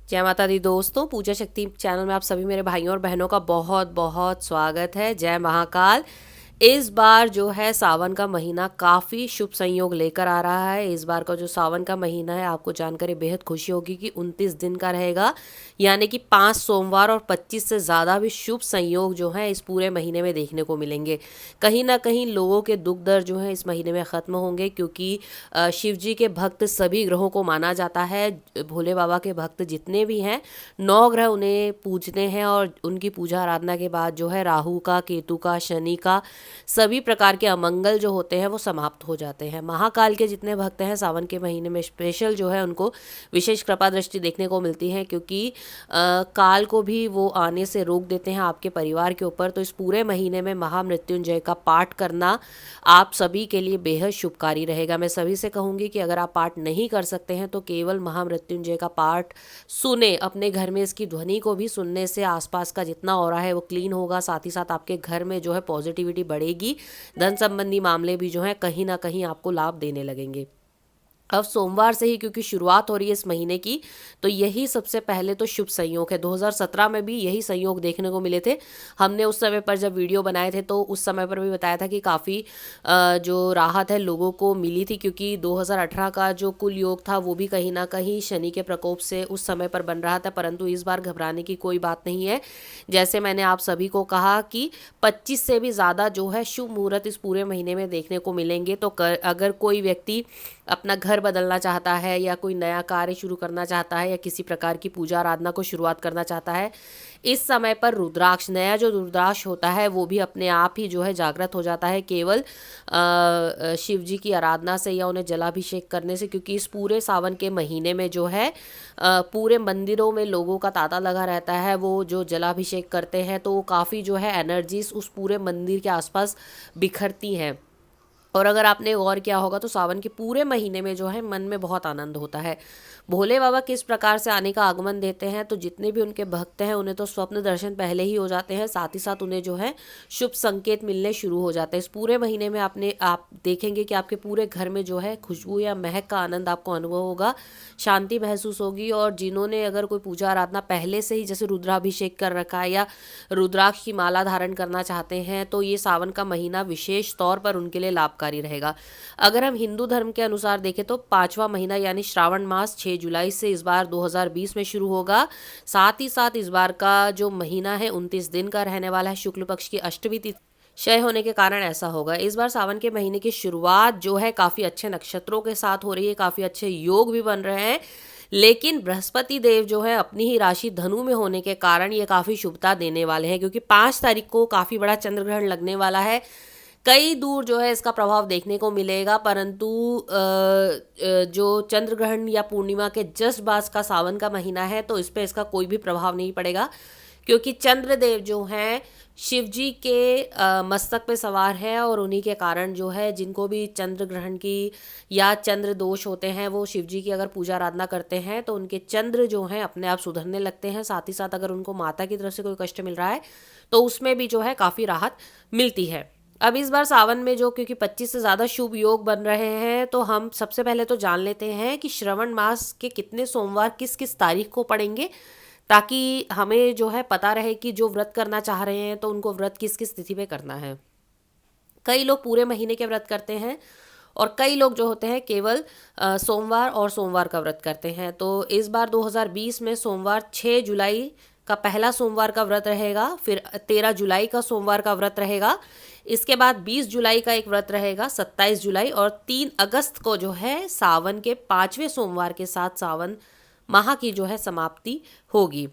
जय माता दी दोस्तों, पूजा शक्ति चैनल में आप सभी मेरे भाइयों और बहनों का बहुत बहुत स्वागत है। जय महाकाल। इस बार जो है सावन का महीना काफ़ी शुभ संयोग लेकर आ रहा है। इस बार का जो सावन का महीना है, आपको जानकर बेहद खुशी होगी कि 29 दिन का रहेगा, यानी कि 5 सोमवार और 25 से ज़्यादा भी शुभ संयोग जो हैं इस पूरे महीने में देखने को मिलेंगे। कहीं ना कहीं लोगों के दुख दर्द जो हैं इस महीने में ख़त्म होंगे, क्योंकि शिव जी के भक्त सभी ग्रहों को माना जाता है। भोले बाबा के भक्त जितने भी हैं, 9 ग्रह उन्हें पूजते हैं और उनकी पूजा आराधना के बाद जो है राहु का, केतु का, शनि का, सभी प्रकार के अमंगल जो होते हैं वो समाप्त हो जाते हैं। महाकाल के जितने भक्त हैं सावन के महीने में स्पेशल जो है उनको विशेष कृपा दृष्टि देखने को मिलती है, क्योंकि काल को भी वो आने से रोक देते हैं आपके परिवार के ऊपर। तो इस पूरे महीने में महामृत्युंजय का पाठ करना आप सभी के लिए बेहद शुभकारी रहेगा। मैं सभी से कहूँगी कि अगर आप पाठ नहीं कर सकते हैं तो केवल महामृत्युंजय का पाठ सुने, अपने घर में इसकी ध्वनि को भी सुनने से आसपास का जितना ऑरा है वो क्लीन होगा। साथ ही साथ आपके घर में जो है पॉजिटिविटी बढ़ेगी, धन संबंधी मामले भी जो है कहीं ना कहीं आपको लाभ देने लगेंगे। अब सोमवार से ही क्योंकि शुरुआत हो रही है इस महीने की, तो यही सबसे पहले तो शुभ संयोग है। 2017 में भी यही संयोग देखने को मिले थे। हमने उस समय पर जब वीडियो बनाए थे तो उस समय पर भी बताया था कि काफ़ी जो राहत है लोगों को मिली थी, क्योंकि 2018 का जो कुल योग था वो भी कहीं ना कहीं शनि के प्रकोप से उस समय पर बन रहा था। परंतु इस बार घबराने की कोई बात नहीं है। जैसे मैंने आप सभी को कहा कि 25 से भी ज़्यादा जो है शुभ मुहूर्त इस पूरे महीने में देखने को मिलेंगे। तो अगर कोई व्यक्ति अपना घर बदलना चाहता है या कोई नया कार्य शुरू करना चाहता है या किसी प्रकार की पूजा आराधना को शुरुआत करना चाहता है, इस समय पर रुद्राक्ष, नया जो रुद्राक्ष होता है वो भी अपने आप ही जो है जागृत हो जाता है, केवल शिव जी की आराधना से या उन्हें जलाभिषेक करने से। क्योंकि इस पूरे सावन के महीने में जो है पूरे मंदिरों में लोगों का तांता लगा रहता है। वो जो जलाभिषेक करते हैं तो वो काफ़ी जो है एनर्जीज उस पूरे मंदिर के आसपास बिखरती हैं। और अगर आपने गौर किया होगा तो सावन के पूरे महीने में जो है मन में बहुत आनंद होता है। भोले बाबा किस प्रकार से आने का आगमन देते हैं, तो जितने भी उनके भक्त हैं उन्हें तो स्वप्न दर्शन पहले ही हो जाते हैं, साथ ही साथ उन्हें जो है शुभ संकेत मिलने शुरू हो जाते हैं। इस पूरे महीने में आप देखेंगे कि आपके पूरे घर में जो है खुशबू या महक का आनंद आपको अनुभव होगा, शांति महसूस होगी। और जिन्होंने अगर कोई पूजा आराधना पहले से ही जैसे रुद्राभिषेक कर रखा है या रुद्राक्ष की माला धारण करना चाहते हैं, तो ये सावन का महीना विशेष तौर पर उनके लिए लाभकारी रहेगा। अगर हम हिंदू धर्म के अनुसार देखें तो 5वां महीना यानी श्रावण मास 6 जुलाई से इस बार 2020 में शुरू होगा। साथ ही साथ इस बार का जो महीना है 29 दिन का रहने वाला है। शुक्ल पक्ष की अष्टमी तिथि क्षय होने के कारण ऐसा होगा। इस बार सावन के महीने की शुरुआत जो है काफ़ी अच्छे नक्षत्रों के साथ हो रही है, काफ़ी अच्छे योग भी बन रहे हैं। लेकिन बृहस्पति देव जो है अपनी ही राशि धनु में होने के कारण ये काफ़ी शुभता देने वाले हैं, क्योंकि 5 तारीख को काफ़ी बड़ा चंद्र ग्रहण लगने वाला है। कई दूर जो है इसका प्रभाव देखने को मिलेगा, परंतु जो चंद्र ग्रहण या पूर्णिमा के जस्ट बाद का सावन का महीना है तो इस पर इसका कोई भी प्रभाव नहीं पड़ेगा, क्योंकि चंद्रदेव जो हैं शिव जी के मस्तक पे सवार है। और उन्हीं के कारण जो है जिनको भी चंद्र ग्रहण की या चंद्र दोष होते हैं वो शिव जी की अगर पूजा आराधना करते हैं तो उनके चंद्र जो हैं अपने आप सुधरने लगते हैं। साथ ही साथ अगर उनको माता की तरफ से कोई कष्ट मिल रहा है तो उसमें भी जो है काफ़ी राहत मिलती है। अब इस बार सावन में जो क्योंकि 25 से ज़्यादा शुभ योग बन रहे हैं, तो हम सबसे पहले तो जान लेते हैं कि श्रवण मास के कितने सोमवार किस किस तारीख को पड़ेंगे, ताकि हमें जो है पता रहे कि जो व्रत करना चाह रहे हैं तो उनको व्रत किस किस तिथि पे करना है। कई लोग पूरे महीने के व्रत करते हैं और कई लोग जो होते हैं केवल सोमवार और सोमवार का व्रत करते हैं। तो इस बार 2020 में सोमवार 6 जुलाई का पहला सोमवार का व्रत रहेगा, फिर 13 जुलाई का सोमवार का व्रत रहेगा, इसके बाद 20 जुलाई का एक व्रत रहेगा, 27 जुलाई, और 3 अगस्त को जो है सावन के 5वें सोमवार के साथ सावन माह की जो है समाप्ति होगी।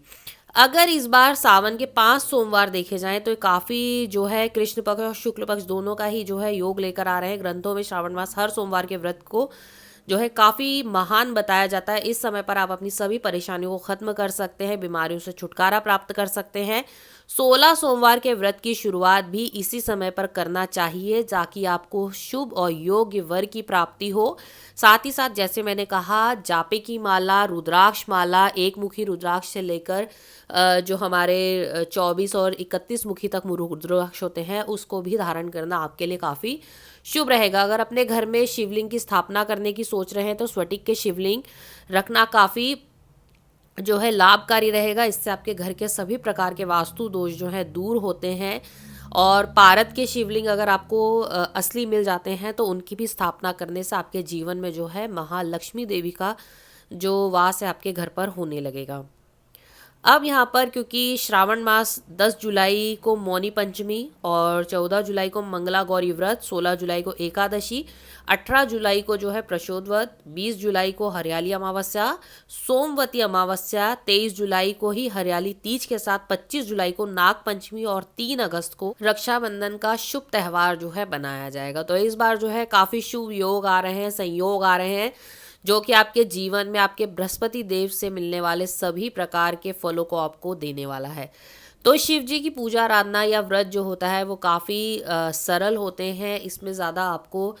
अगर इस बार सावन के 5 सोमवार देखे जाएं तो काफ़ी जो है कृष्ण पक्ष और शुक्ल पक्ष दोनों का ही जो है योग लेकर आ रहे हैं। ग्रंथों में श्रावण मास हर सोमवार के व्रत को जो है काफ़ी महान बताया जाता है। इस समय पर आप अपनी सभी परेशानियों को ख़त्म कर सकते हैं, बीमारियों से छुटकारा प्राप्त कर सकते हैं। 16 सोमवार के व्रत की शुरुआत भी इसी समय पर करना चाहिए ताकि आपको शुभ और योग्य वर की प्राप्ति हो। साथ ही साथ जैसे मैंने कहा, जापे की माला, रुद्राक्ष माला, एक मुखी रुद्राक्ष से लेकर जो हमारे 24 और 31 मुखी तक रुद्राक्ष होते हैं उसको भी धारण करना आपके लिए काफ़ी शुभ रहेगा। अगर अपने घर में शिवलिंग की स्थापना करने की सोच रहे हैं तो स्फटिक के शिवलिंग रखना काफ़ी जो है लाभकारी रहेगा। इससे आपके घर के सभी प्रकार के वास्तु दोष जो है दूर होते हैं। और पारद के शिवलिंग अगर आपको असली मिल जाते हैं तो उनकी भी स्थापना करने से आपके जीवन में जो है महालक्ष्मी देवी का जो वास है आपके घर पर होने लगेगा। अब यहाँ पर क्योंकि श्रावण मास 10 जुलाई को मौनी पंचमी और 14 जुलाई को मंगला गौरी व्रत, 16 जुलाई को एकादशी, 18 जुलाई को जो है प्रशोद व्रत, 20 जुलाई को हरियाली अमावस्या, सोमवती अमावस्या, 23 जुलाई को ही हरियाली तीज के साथ 25 जुलाई को नाग पंचमी और 3 अगस्त को रक्षाबंधन का शुभ त्यौहार जो है बनाया जाएगा। तो इस बार जो है काफ़ी शुभ योग आ रहे हैं, संयोग आ रहे हैं, जो कि आपके जीवन में आपके बृहस्पति देव से मिलने वाले सभी प्रकार के फलों को आपको देने वाला है। तो शिव जी की पूजा आराधना या व्रत जो होता है वो काफ़ी सरल होते हैं। इसमें ज़्यादा आपको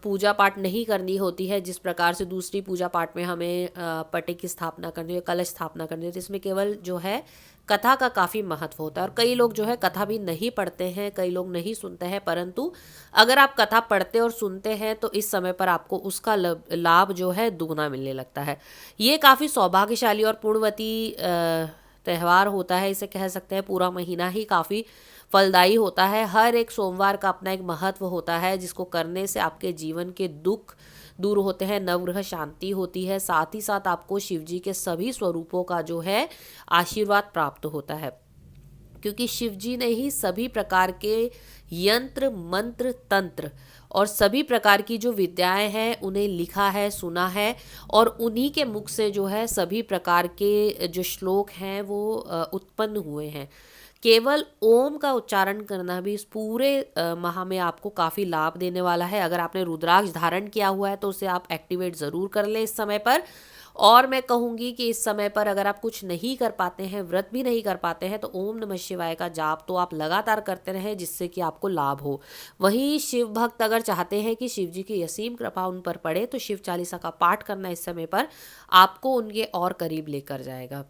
पूजा पाठ नहीं करनी होती है जिस प्रकार से दूसरी पूजा पाठ में हमें पटे की स्थापना करनी है, कलश स्थापना करनी है। तो इसमें केवल जो है कथा का काफ़ी महत्व होता है। और कई लोग जो है कथा भी नहीं पढ़ते हैं, कई लोग नहीं सुनते हैं, परंतु अगर आप कथा पढ़ते और सुनते हैं तो इस समय पर आपको उसका लाभ जो है दुगना मिलने लगता है। ये काफ़ी सौभाग्यशाली और पुण्यवती त्यौहार होता है, इसे कह सकते हैं। पूरा महीना ही काफ़ी फलदायी होता है। हर एक सोमवार का अपना एक महत्व होता है जिसको करने से आपके जीवन के दुख दूर होते हैं, नवग्रह शांति होती है, साथ ही साथ आपको शिव जी के सभी स्वरूपों का जो है आशीर्वाद प्राप्त होता है। क्योंकि शिव जी ने ही सभी प्रकार के यंत्र मंत्र तंत्र और सभी प्रकार की जो विद्याएं हैं उन्हें लिखा है, सुना है, और उन्हीं के मुख से जो है सभी प्रकार के जो श्लोक हैं वो उत्पन्न हुए हैं। केवल ओम का उच्चारण करना भी इस पूरे माह में आपको काफ़ी लाभ देने वाला है। अगर आपने रुद्राक्ष धारण किया हुआ है तो उसे आप एक्टिवेट ज़रूर कर लें इस समय पर। और मैं कहूँगी कि इस समय पर अगर आप कुछ नहीं कर पाते हैं, व्रत भी नहीं कर पाते हैं, तो ओम नमः शिवाय का जाप तो आप लगातार करते रहें जिससे कि आपको लाभ हो। वहीं शिव भक्त अगर चाहते हैं कि शिव जी की असीम कृपा उन पर पड़े तो शिव चालीसा का पाठ करना इस समय पर आपको उनके और करीब लेकर जाएगा।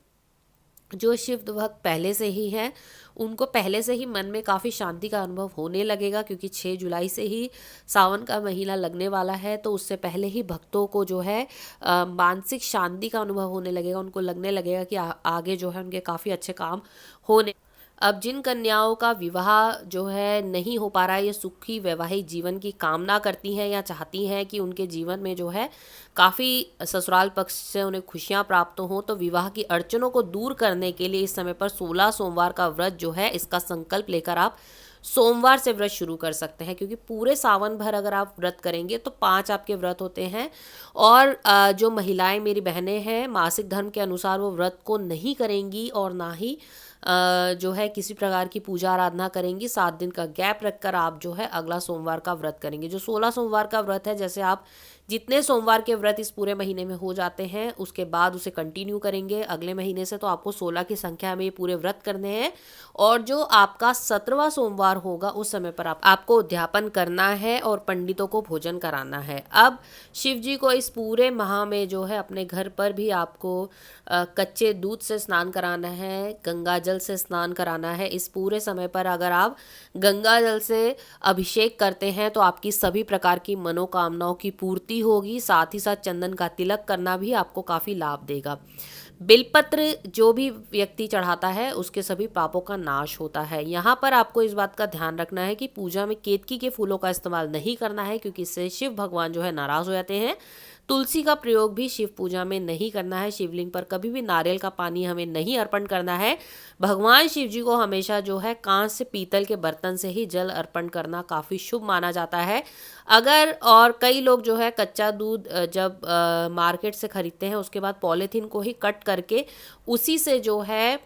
जो शिव भक्त पहले से ही हैं उनको पहले से ही मन में काफ़ी शांति का अनुभव होने लगेगा, क्योंकि 6 जुलाई से ही सावन का महीना लगने वाला है। तो उससे पहले ही भक्तों को जो है मानसिक शांति का अनुभव होने लगेगा। उनको लगने लगेगा कि आगे जो है उनके काफ़ी अच्छे काम होने। अब जिन कन्याओं का विवाह जो है नहीं हो पा रहा है, ये सुखी वैवाहिक जीवन की कामना करती हैं या चाहती हैं कि उनके जीवन में जो है काफ़ी ससुराल पक्ष से उन्हें खुशियां प्राप्त हों, तो विवाह की अड़चनों को दूर करने के लिए इस समय पर 16 सोमवार का व्रत जो है इसका संकल्प लेकर आप सोमवार से व्रत शुरू कर सकते हैं। क्योंकि पूरे सावन भर अगर आप व्रत करेंगे तो 5 आपके व्रत होते हैं। और जो महिलाएं मेरी बहनें हैं मासिक धर्म के अनुसार वो व्रत को नहीं करेंगी और ना ही जो है किसी प्रकार की पूजा आराधना करेंगी। 7 दिन का गैप रखकर आप जो है अगला सोमवार का व्रत करेंगे। जो 16 सोमवार का व्रत है, जैसे आप जितने सोमवार के व्रत इस पूरे महीने में हो जाते हैं उसके बाद उसे कंटिन्यू करेंगे अगले महीने से, तो आपको 16 की संख्या में ये पूरे व्रत करने हैं। और जो आपका 17वां सोमवार होगा उस समय पर आपको उद्यापन करना है और पंडितों को भोजन कराना है। अब शिव जी को इस पूरे माह में जो है अपने घर पर भी आपको कच्चे दूध से स्नान कराना है, गंगा जल से स्नान कराना है। इस पूरे समय पर अगर आप गंगा जल से अभिषेक करते हैं तो आपकी सभी प्रकार की मनोकामनाओं की पूर्ति होगी। साथ ही साथ चंदन का तिलक करना भी आपको काफ़ी लाभ देगा। बिलपत्र जो भी व्यक्ति चढ़ाता है उसके सभी पापों का नाश होता है। यहाँ पर आपको इस बात का ध्यान रखना है कि पूजा में केतकी के फूलों का इस्तेमाल नहीं करना है, क्योंकि इससे शिव भगवान जो है नाराज हो जाते हैं। तुलसी का प्रयोग भी शिव पूजा में नहीं करना है। शिवलिंग पर कभी भी नारियल का पानी हमें नहीं अर्पण करना है। भगवान शिव जी को हमेशा जो है कांस्य पीतल के बर्तन से ही जल अर्पण करना काफ़ी शुभ माना जाता है। अगर और कई लोग जो है कच्चा दूध जब मार्केट से खरीदते हैं उसके बाद पॉलीथीन को ही कट करके उसी से जो है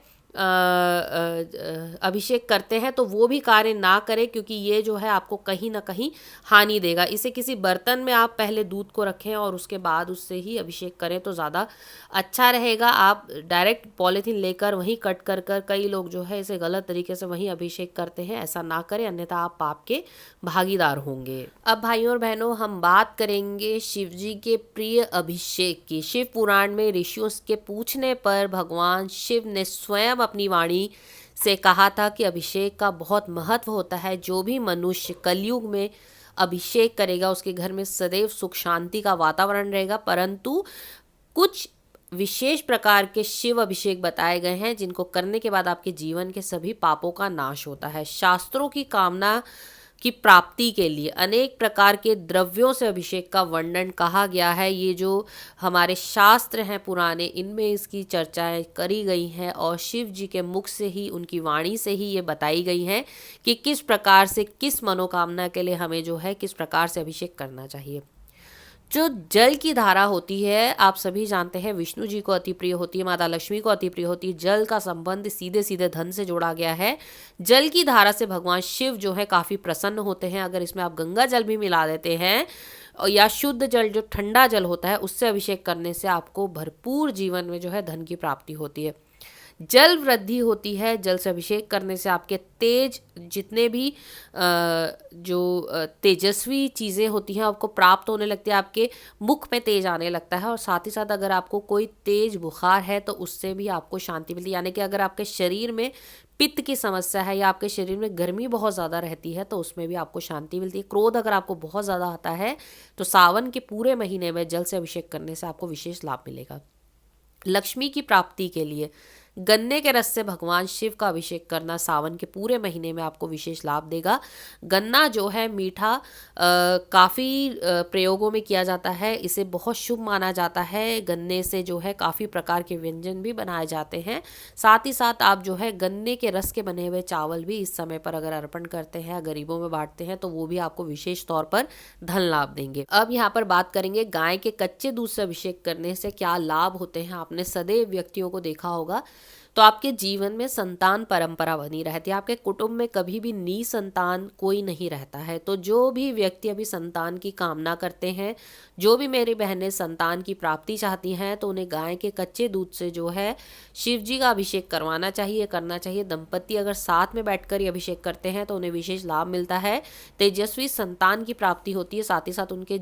अभिषेक करते हैं, तो वो भी कार्य ना करें, क्योंकि ये जो है आपको कहीं ना कहीं हानि देगा। इसे किसी बर्तन में आप पहले दूध को रखें और उसके बाद उससे ही अभिषेक करें तो ज़्यादा अच्छा रहेगा। आप डायरेक्ट पॉलीथीन लेकर वहीं कट कर कई लोग जो है इसे गलत तरीके से वहीं अभिषेक करते हैं, ऐसा ना करें, अन्यथा आप पाप के भागीदार होंगे। अब भाइयों और बहनों हम बात करेंगे शिव जी के प्रिय अभिषेक की। शिव पुराण में ऋषियों के पूछने पर भगवान शिव ने स्वयं अपनी वाणी से कहा था कि अभिषेक का बहुत महत्व होता है। जो भी मनुष्य कलयुग में अभिषेक करेगा उसके घर में सदैव सुख शांति का वातावरण रहेगा। परंतु कुछ विशेष प्रकार के शिव अभिषेक बताए गए हैं जिनको करने के बाद आपके जीवन के सभी पापों का नाश होता है। शास्त्रों की कामना की प्राप्ति के लिए अनेक प्रकार के द्रव्यों से अभिषेक का वर्णन कहा गया है। ये जो हमारे शास्त्र हैं पुराने, इनमें इसकी चर्चाएं करी गई हैं और शिव जी के मुख से ही, उनकी वाणी से ही ये बताई गई हैं कि किस प्रकार से, किस मनोकामना के लिए हमें जो है किस प्रकार से अभिषेक करना चाहिए। जो जल की धारा होती है, आप सभी जानते हैं विष्णु जी को अति प्रिय होती है, माता लक्ष्मी को अति प्रिय होती है। जल का संबंध सीधे सीधे धन से जोड़ा गया है। जल की धारा से भगवान शिव जो है काफ़ी प्रसन्न होते हैं। अगर इसमें आप गंगा जल भी मिला देते हैं या शुद्ध जल जो ठंडा जल होता है उससे अभिषेक करने से आपको भरपूर जीवन में जो है धन की प्राप्ति होती है। जल वृद्धि होती है। जल से अभिषेक करने से आपके तेज, जितने भी तेजस्वी चीज़ें होती हैं आपको प्राप्त होने लगती है। आपके मुख में तेज आने लगता है और साथ ही साथ अगर आपको कोई तेज बुखार है तो उससे भी आपको शांति मिलती है। यानी कि अगर आपके शरीर में पित्त की समस्या है या आपके शरीर में गर्मी बहुत ज़्यादा रहती है तो उसमें भी आपको शांति मिलती है। क्रोध अगर आपको बहुत ज़्यादा आता है तो सावन के पूरे महीने में जल से अभिषेक करने से आपको विशेष लाभ मिलेगा। लक्ष्मी की प्राप्ति के लिए गन्ने के रस से भगवान शिव का अभिषेक करना सावन के पूरे महीने में आपको विशेष लाभ देगा। गन्ना जो है मीठा काफ़ी प्रयोगों में किया जाता है, इसे बहुत शुभ माना जाता है। गन्ने से जो है काफ़ी प्रकार के व्यंजन भी बनाए जाते हैं। साथ ही साथ आप जो है गन्ने के रस के बने हुए चावल भी इस समय पर अगर अर्पण करते हैं, गरीबों में बांटते हैं तो वो भी आपको विशेष तौर पर धन लाभ देंगे। अब यहाँ पर बात करेंगे गाय के कच्चे दूध से अभिषेक करने से क्या लाभ होते हैं। आपने सदैव व्यक्तियों को देखा होगा तो आपके जीवन में संतान परंपरा बनी रहती है। आपके कुटुंब में कभी भी निसंतान कोई नहीं रहता है। तो जो भी व्यक्ति अभी संतान की कामना करते हैं, जो भी मेरी बहनें संतान की प्राप्ति चाहती हैं, तो उन्हें गाय के कच्चे दूध से जो है शिव जी का अभिषेक करवाना चाहिए, करना चाहिए। दंपति अगर साथ में बैठकर ये अभिषेक करते हैं तो उन्हें विशेष लाभ मिलता है, तेजस्वी संतान की प्राप्ति होती है। साथ ही साथ उनके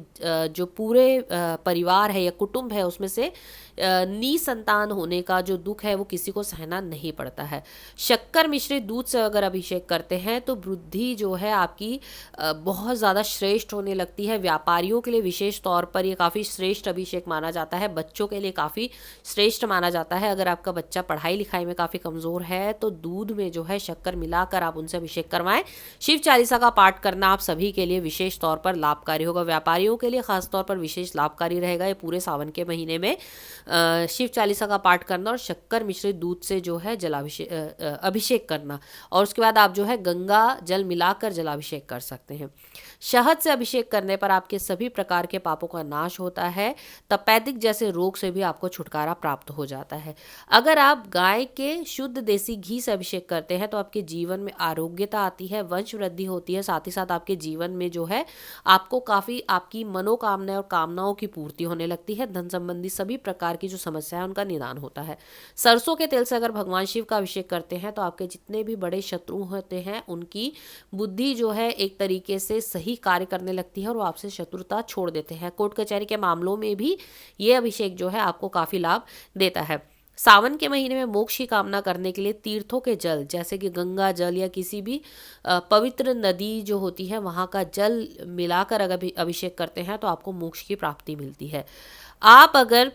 जो पूरे परिवार है या कुटुंब है उसमें से निसंतान होने का जो दुख है वो किसी को सहना नहीं पड़ता है। शक्कर मिश्रित दूध से अगर अभिषेक करते हैं तो बुद्धि जो है आपकी बहुत ज़्यादा श्रेष्ठ होने लगती है। व्यापारियों के लिए विशेष तौर पर ये काफ़ी श्रेष्ठ अभिषेक माना जाता है। बच्चों के लिए काफ़ी श्रेष्ठ माना जाता है। अगर आपका बच्चा पढ़ाई लिखाई में काफ़ी कमज़ोर है तो दूध में जो है शक्कर मिलाकर आप उनसे अभिषेक करवाएं। शिव चालीसा का पाठ करना आप सभी के लिए विशेष तौर पर लाभकारी होगा। व्यापारियों के लिए खास तौर पर विशेष लाभकारी रहेगा ये पूरे सावन के महीने में। शिव चालीसा का पाठ करना और शक्कर मिश्रित दूध से जो है अभिषेक करना, और उसके बाद आप जो है गंगा जल मिलाकर जलाभिषेक कर सकते हैं। शहद से अभिषेक करने पर आपके सभी प्रकार के पापों का नाश होता है। तपेदिक जैसे रोग से भी आपको छुटकारा प्राप्त हो जाता है। अगर आप गाय के शुद्ध देसी घी से अभिषेक करते हैं तो आपके जीवन में आरोग्यता आती है, वंश वृद्धि होती है। साथ ही साथ आपके जीवन में जो है आपको काफ़ी आपकी मनोकामना और कामनाओं की पूर्ति होने लगती है। धन संबंधी सभी प्रकार की जो समस्या है उनका निदान होता है। सरसों के तेल से अगर भगवान शिव का अभिषेक करते हैं तो आपके जितने भी बड़े शत्रु होते हैं उनकी बुद्धि जो है एक तरीके से सही कार्य करने लगती है और वो आपसे शत्रुता छोड़ देते हैं। कोर्ट कचहरी के मामलों में भी ये अभिषेक जो है आपको काफ़ी लाभ देता है। सावन के महीने में मोक्ष की कामना करने के लिए तीर्थों के जल जैसे कि गंगा जल या किसी भी पवित्र नदी जो होती है वहाँ का जल मिलाकर अगर अभिषेक करते हैं तो आपको मोक्ष की प्राप्ति मिलती है। आप अगर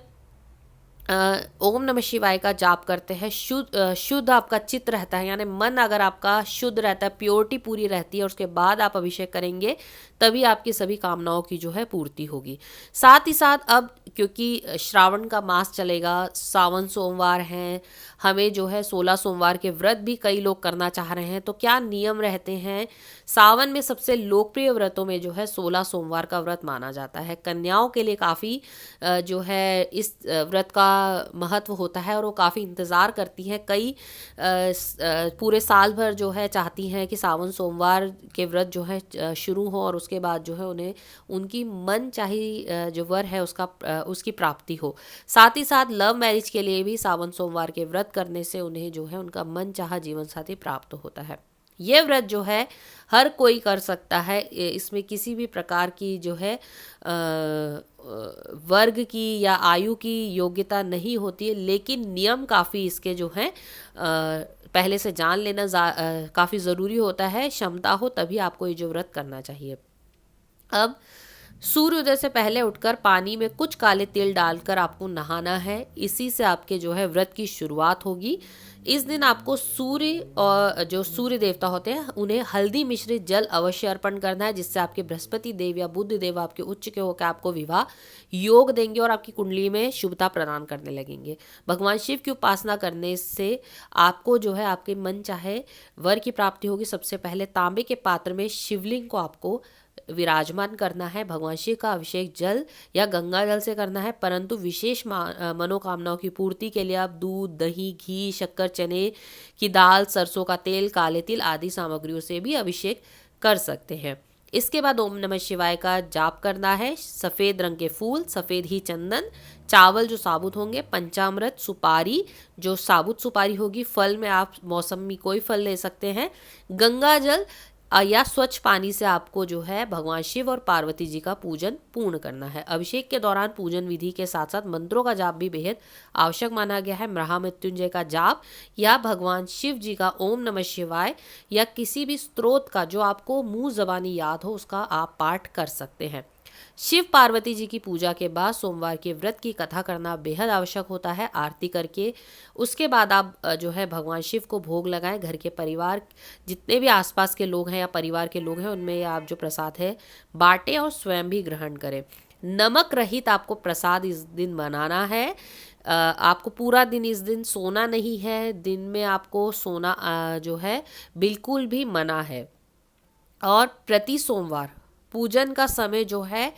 ओम नमः शिवाय का जाप करते हैं, शुद्ध आपका चित्त रहता है, यानी मन अगर आपका शुद्ध रहता है, प्योरिटी पूरी रहती है, और उसके बाद आप अभिषेक करेंगे तभी आपकी सभी कामनाओं की जो है पूर्ति होगी। साथ ही साथ अब क्योंकि श्रावण का मास चलेगा, सावन सोमवार हैं, हमें जो है 16 सोमवार के व्रत भी कई लोग करना चाह रहे हैं। तो क्या नियम रहते हैं? सावन में सबसे लोकप्रिय व्रतों में जो है 16 सोमवार का व्रत माना जाता है। कन्याओं के लिए काफ़ी जो है इस व्रत का महत्व होता है और वो काफ़ी इंतज़ार करती हैं। कई पूरे साल भर जो है चाहती हैं कि सावन सोमवार के व्रत जो है शुरू हो और उसके बाद जो है उन्हें उनकी मन चाही जो वर है उसकी प्राप्ति हो। साथ ही साथ लव मैरिज के लिए भी सावन सोमवार के व्रत करने से उन्हें जो है उनका मन चाहा जीवन साथी प्राप्त होता है। ये व्रत जो है हर कोई कर सकता है। इसमें किसी भी प्रकार की जो है वर्ग की या आयु की योग्यता नहीं होती है, लेकिन नियम काफ़ी इसके जो हैं पहले से जान लेना काफ़ी ज़रूरी होता है। क्षमता हो तभी आपको ये जो व्रत करना चाहिए। अब सूर्योदय से पहले उठकर पानी में कुछ काले तिल डालकर आपको नहाना है। इसी से आपके जो है व्रत की शुरुआत होगी। इस दिन आपको सूर्य और जो सूर्य देवता होते हैं उन्हें हल्दी मिश्रित जल अवश्य अर्पण करना है, जिससे आपके बृहस्पति देव या बुध देव आपके उच्च के होकर आपको विवाह योग देंगे और आपकी कुंडली में शुभता प्रदान करने लगेंगे। भगवान शिव की उपासना करने से आपको जो है आपके मन चाहे वर की प्राप्ति होगी। सबसे पहले तांबे के पात्र में शिवलिंग को आपको विराजमान करना है। भगवान शिव का अभिषेक जल या गंगा जल से करना है, परंतु विशेष मनोकामनाओं की पूर्ति के लिए आप दूध, दही, घी, शक्कर, चने की दाल, सरसों का तेल, काले तिल आदि सामग्रियों से भी अभिषेक कर सकते हैं। इसके बाद ओम नमः शिवाय का जाप करना है। सफ़ेद रंग के फूल, सफ़ेद ही चंदन, चावल जो साबुत होंगे, पंचामृत, सुपारी जो साबुत सुपारी होगी, फल में आप मौसमी कोई फल ले सकते हैं, गंगा जल या स्वच्छ पानी से आपको जो है भगवान शिव और पार्वती जी का पूजन पूर्ण करना है। अभिषेक के दौरान पूजन विधि के साथ साथ मंत्रों का जाप भी बेहद आवश्यक माना गया है। महामृत्युंजय का जाप या भगवान शिव जी का ओम नमः शिवाय या किसी भी स्त्रोत का जो आपको मुंह जबानी याद हो उसका आप पाठ कर सकते हैं। शिव पार्वती जी की पूजा के बाद सोमवार के व्रत की कथा करना बेहद आवश्यक होता है। आरती करके उसके बाद आप जो है भगवान शिव को भोग लगाएं। घर के परिवार जितने भी आसपास के लोग हैं या परिवार के लोग हैं उनमें आप जो प्रसाद है बांटें और स्वयं भी ग्रहण करें। नमक रहित आपको प्रसाद इस दिन बनाना है। आपको पूरा दिन इस दिन सोना नहीं है। दिन में आपको सोना जो है बिल्कुल भी मना है। और प्रति सोमवार पूजन का समय जो है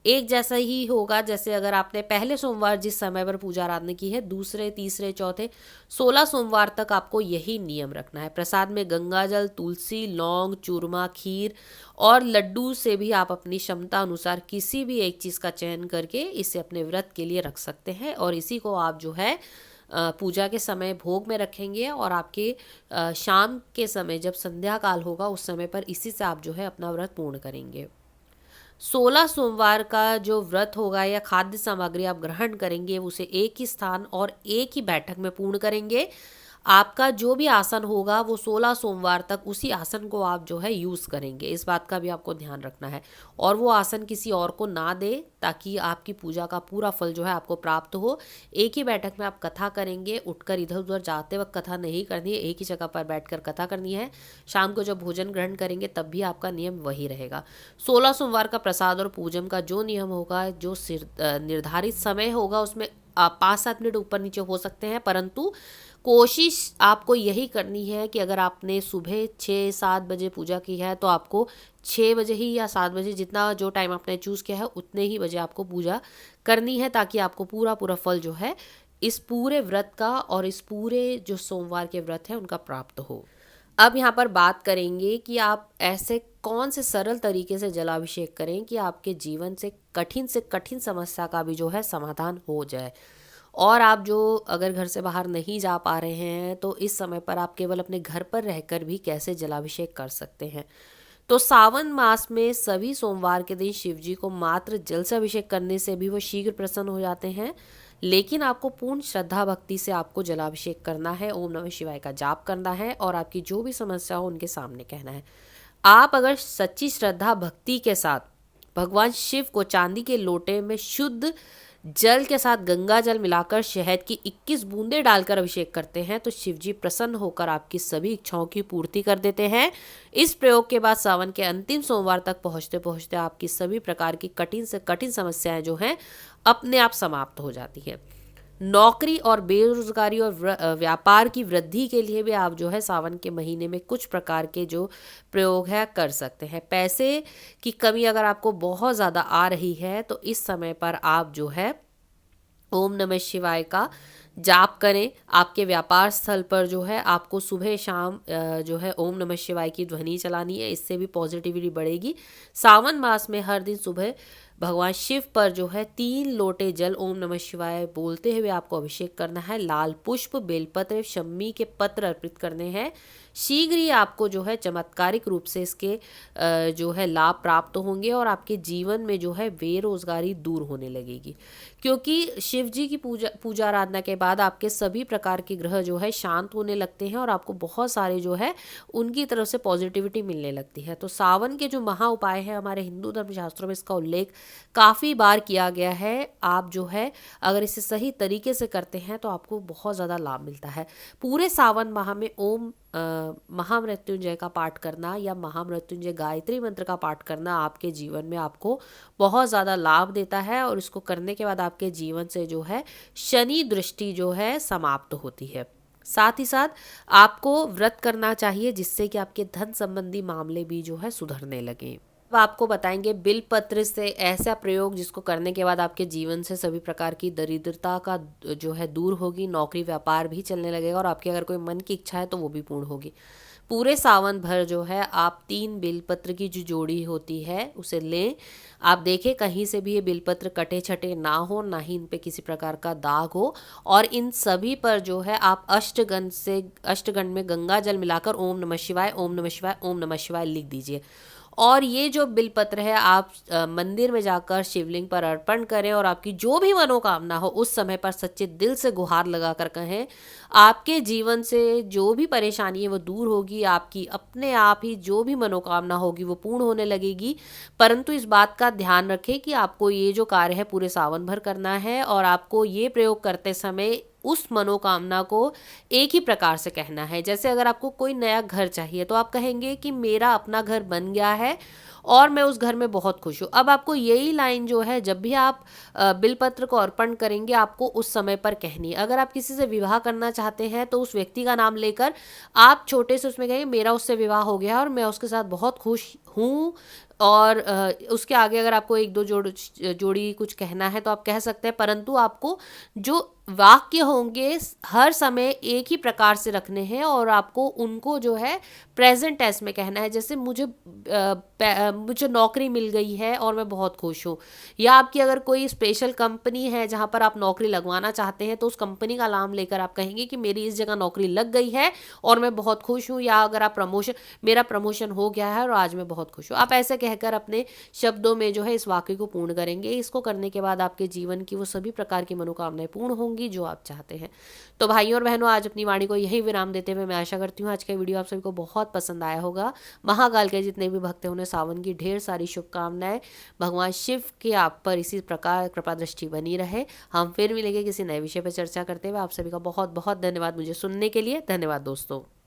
एक जैसा ही होगा। जैसे अगर आपने पहले सोमवार जिस समय पर पूजा आराधना की है, दूसरे, तीसरे, चौथे 16 सोमवार तक आपको यही नियम रखना है। प्रसाद में गंगा जल, तुलसी, लौंग, चूरमा, खीर और लड्डू से भी आप अपनी क्षमता अनुसार किसी भी एक चीज़ का चयन करके इसे अपने व्रत के लिए रख सकते हैं और इसी को आप जो है पूजा के समय भोग में रखेंगे और आपके शाम के समय जब संध्या काल होगा उस समय पर इसी से आप जो है अपना व्रत पूर्ण करेंगे। 16 सोमवार का जो व्रत होगा या खाद्य सामग्री आप ग्रहण करेंगे उसे एक ही स्थान और एक ही बैठक में पूर्ण करेंगे। आपका जो भी आसन होगा वो 16 सोमवार तक उसी आसन को आप जो है यूज़ करेंगे। इस बात का भी आपको ध्यान रखना है और वो आसन किसी और को ना दे ताकि आपकी पूजा का पूरा फल जो है आपको प्राप्त हो। एक ही बैठक में आप कथा करेंगे। उठकर इधर उधर जाते वक्त कथा नहीं करनी है, एक ही जगह पर बैठकर कथा करनी है। शाम को जब भोजन ग्रहण करेंगे तब भी आपका नियम वही रहेगा। 16 सोमवार का प्रसाद और पूजन का जो नियम होगा, जो निर्धारित समय होगा उसमें 5-7 मिनट ऊपर नीचे हो सकते हैं, परंतु कोशिश आपको यही करनी है कि अगर आपने सुबह 6-7 बजे पूजा की है तो आपको 6 बजे ही या 7 बजे जितना जो टाइम आपने चूज़ किया है उतने ही बजे आपको पूजा करनी है ताकि आपको पूरा पूरा फल जो है इस पूरे व्रत का और इस पूरे जो सोमवार के व्रत है उनका प्राप्त हो। अब यहाँ पर बात करेंगे कि आप ऐसे कौन से सरल तरीके से जलाभिषेक करें कि आपके जीवन से कठिन समस्या का भी जो है समाधान हो जाए। और आप जो अगर घर से बाहर नहीं जा पा रहे हैं तो इस समय पर आप केवल अपने घर पर रहकर भी कैसे जलाभिषेक कर सकते हैं। तो सावन मास में सभी सोमवार के दिन शिव जी को मात्र जल से अभिषेक करने से भी वो शीघ्र प्रसन्न हो जाते हैं, लेकिन आपको पूर्ण श्रद्धा भक्ति से आपको जलाभिषेक करना है, ओम नमः शिवाय का जाप करना है और आपकी जो भी समस्या हो उनके सामने कहना है। आप अगर सच्ची श्रद्धा भक्ति के साथ भगवान शिव को चांदी के लोटे में शुद्ध जल के साथ गंगा जल मिलाकर शहद की 21 बूंदें डालकर अभिषेक करते हैं तो शिव जी प्रसन्न होकर आपकी सभी इच्छाओं की पूर्ति कर देते हैं। इस प्रयोग के बाद सावन के अंतिम सोमवार तक पहुंचते पहुंचते आपकी सभी प्रकार की कठिन से कठिन समस्याएं जो हैं अपने आप समाप्त हो जाती हैं। नौकरी और बेरोजगारी और व्यापार की वृद्धि के लिए भी आप जो है सावन के महीने में कुछ प्रकार के जो प्रयोग है कर सकते हैं। पैसे की कमी अगर आपको बहुत ज़्यादा आ रही है तो इस समय पर आप जो है ओम नमः शिवाय का जाप करें। आपके व्यापार स्थल पर जो है आपको सुबह शाम जो है ओम नमः शिवाय की ध्वनि चलानी है, इससे भी पॉजिटिविटी बढ़ेगी। सावन मास में हर दिन सुबह भगवान शिव पर जो है 3 लोटे जल ओम नमः शिवाय बोलते हुए आपको अभिषेक करना है। लाल पुष्प, बेलपत्र, शम्मी के पत्र अर्पित करने हैं। शीघ्र ही आपको जो है चमत्कारिक रूप से इसके जो है लाभ प्राप्त होंगे और आपके जीवन में जो है बेरोजगारी दूर होने लगेगी। क्योंकि शिव जी की पूजा पूजा आराधना के बाद आपके सभी प्रकार के ग्रह जो है शांत होने लगते हैं और आपको बहुत सारे जो है उनकी तरफ से पॉजिटिविटी मिलने लगती है। तो सावन के जो महा उपाय है हमारे हिंदू धर्मशास्त्रों में इसका उल्लेख काफ़ी बार किया गया है। आप जो है अगर इसे सही तरीके से करते हैं तो आपको बहुत ज़्यादा लाभ मिलता है। पूरे सावन माह में ओम महामृत्युंजय का पाठ करना या महामृत्युंजय गायत्री मंत्र का पाठ करना आपके जीवन में आपको बहुत ज़्यादा लाभ देता है और इसको करने के बाद आपके जीवन से जो है शनि दृष्टि जो है समाप्त होती है। साथ ही साथ आपको व्रत करना चाहिए जिससे कि आपके धन संबंधी मामले भी जो है सुधरने लगे। अब आपको बताएंगे बिल पत्र से ऐसा प्रयोग जिसको करने के बाद आपके जीवन से सभी प्रकार की दरिद्रता का जो है दूर होगी, नौकरी व्यापार भी चलने लगेगा और आपकी अगर कोई मन की इच्छा है तो वो भी पूर्ण होगी। पूरे सावन भर जो है आप 3 बिलपत्र की जो जोड़ी होती है उसे लें। आप देखें कहीं से भी ये बिलपत्र कटे छटे ना हो, ना ही इन पे किसी प्रकार का दाग हो और इन सभी पर जो है आप अष्टगंध में गंगा जल मिलाकर ओम नमः शिवाय, ओम नमः शिवाय, ओम नमः शिवाय लिख दीजिए। और ये जो बिलपत्र है आप मंदिर में जाकर शिवलिंग पर अर्पण करें और आपकी जो भी मनोकामना हो उस समय पर सच्चे दिल से गुहार लगाकर कहें। आपके जीवन से जो भी परेशानी है वो दूर होगी, आपकी अपने आप ही जो भी मनोकामना होगी वो पूर्ण होने लगेगी। परंतु इस बात का ध्यान रखें कि आपको ये जो कार्य है पूरे सावन भर करना है और आपको ये प्रयोग करते समय उस मनोकामना को एक ही प्रकार से कहना है। जैसे अगर आपको कोई नया घर चाहिए तो आप कहेंगे कि मेरा अपना घर बन गया है और मैं उस घर में बहुत खुश हूँ। अब आपको यही लाइन जो है जब भी आप बिलपत्र को अर्पण करेंगे आपको उस समय पर कहनी है। अगर आप किसी से विवाह करना चाहते हैं तो उस व्यक्ति का नाम लेकर आप छोटे से उसमें कहेंगे मेरा उससे विवाह हो गया और मैं उसके साथ बहुत खुश हूँ। और उसके आगे अगर आपको एक दो जोड़ी कुछ कहना है तो आप कह सकते हैं, परंतु आपको जो वाक्य होंगे हर समय एक ही प्रकार से रखने हैं और आपको उनको जो है प्रेजेंट टेंस में कहना है। जैसे मुझे नौकरी मिल गई है और मैं बहुत खुश हूँ, या आपकी अगर कोई स्पेशल कंपनी है जहाँ पर आप नौकरी लगवाना चाहते हैं तो उस कंपनी का नाम लेकर आप कहेंगे कि मेरी इस जगह नौकरी लग गई है और मैं बहुत खुश हूँ। या अगर आप मेरा प्रमोशन हो गया है और आज मैं बहुत खुश हूँ, आप ऐसे कहकर अपने शब्दों में जो है इस वाक्य को पूर्ण करेंगे। इसको करने के बाद आपके जीवन की वो सभी प्रकार की मनोकामनाएं पूर्ण होंगी जो आप चाहते हैं। तो भाइयों और बहनों, आज अपनी वाणी को यही विराम देते हुए मैं आशा करती हूँ आज का वीडियो आप सभी को बहुत पसंद आया होगा। महाकाल के जितने भी भक्त हैं उन्हें सावन की ढेर सारी शुभकामनाएं। भगवान शिव की आप पर इसी प्रकार कृपा दृष्टि बनी रहे। हम फिर मिलेंगे किसी नए विषय पर चर्चा करते हुए। आप सभी का बहुत बहुत धन्यवाद मुझे सुनने के लिए। धन्यवाद दोस्तों।